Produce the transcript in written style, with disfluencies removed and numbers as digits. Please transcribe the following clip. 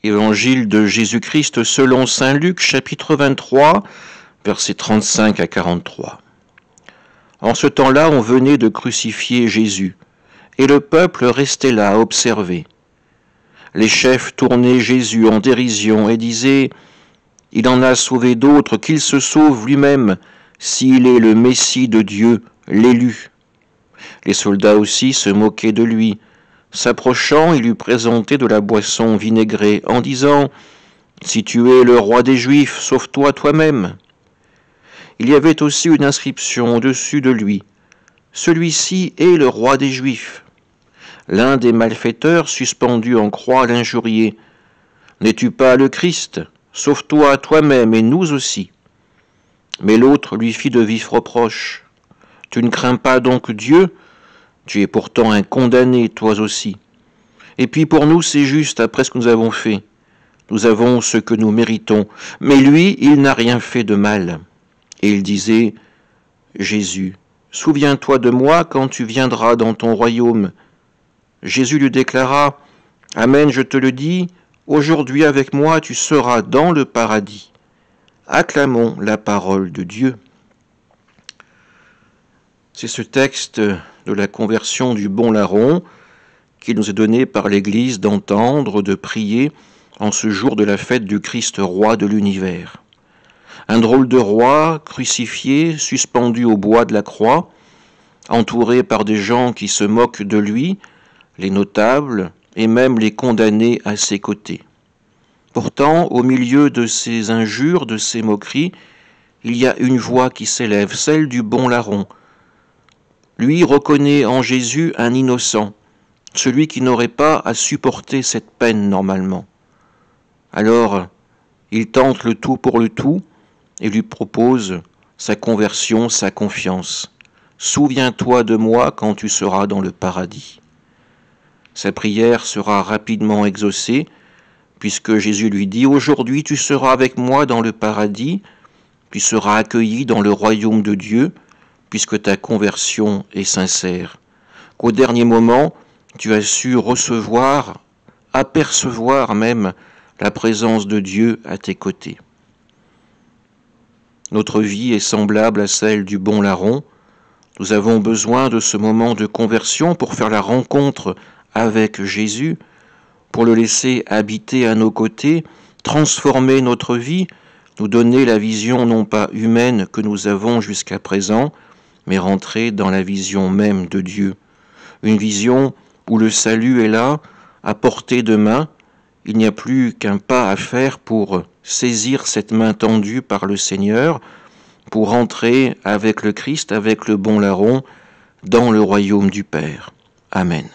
Évangile de Jésus-Christ selon saint Luc, chapitre 23, versets 35 à 43. En ce temps-là, on venait de crucifier Jésus, et le peuple restait là à observer. Les chefs tournaient Jésus en dérision et disaient « Il en a sauvé d'autres, qu'il se sauve lui-même, s'il est le Messie de Dieu, l'élu. » Les soldats aussi se moquaient de lui. S'approchant, ils lui présentaient de la boisson vinaigrée en disant « Si tu es le roi des Juifs, sauve-toi toi-même. » Il y avait aussi une inscription au-dessus de lui « Celui-ci est le roi des Juifs. » L'un des malfaiteurs suspendu en croix l'injuriait « N'es-tu pas le Christ? Sauve-toi toi-même et nous aussi. » Mais l'autre lui fit de vifs reproches. « Tu ne crains pas donc Dieu? Tu es pourtant un condamné, toi aussi. Et puis pour nous, c'est juste après ce que nous avons fait. Nous avons ce que nous méritons. Mais lui, il n'a rien fait de mal. » Et il disait, « Jésus, souviens-toi de moi quand tu viendras dans ton royaume. » Jésus lui déclara, « Amen, je te le dis, aujourd'hui avec moi tu seras dans le paradis. » Acclamons la parole de Dieu. C'est ce texte de la conversion du bon larron qu'il nous est donné par l'Église d'entendre, de prier en ce jour de la fête du Christ roi de l'univers. Un drôle de roi, crucifié, suspendu au bois de la croix, entouré par des gens qui se moquent de lui, les notables et même les condamnés à ses côtés. Pourtant, au milieu de ces injures, de ces moqueries, il y a une voix qui s'élève, celle du bon larron. Lui reconnaît en Jésus un innocent, celui qui n'aurait pas à supporter cette peine normalement. Alors, il tente le tout pour le tout et lui propose sa conversion, sa confiance. « Souviens-toi de moi quand tu seras dans le paradis. » Sa prière sera rapidement exaucée, puisque Jésus lui dit « Aujourd'hui tu seras avec moi dans le paradis, tu seras accueilli dans le royaume de Dieu, puisque ta conversion est sincère. » Qu'au dernier moment, tu as su recevoir, apercevoir même la présence de Dieu à tes côtés. Notre vie est semblable à celle du bon larron. Nous avons besoin de ce moment de conversion pour faire la rencontre avec Jésus, pour le laisser habiter à nos côtés, transformer notre vie, nous donner la vision non pas humaine que nous avons jusqu'à présent, mais rentrer dans la vision même de Dieu. Une vision où le salut est là, à portée de main. Il n'y a plus qu'un pas à faire pour saisir cette main tendue par le Seigneur, pour entrer avec le Christ, avec le bon larron, dans le royaume du Père. Amen.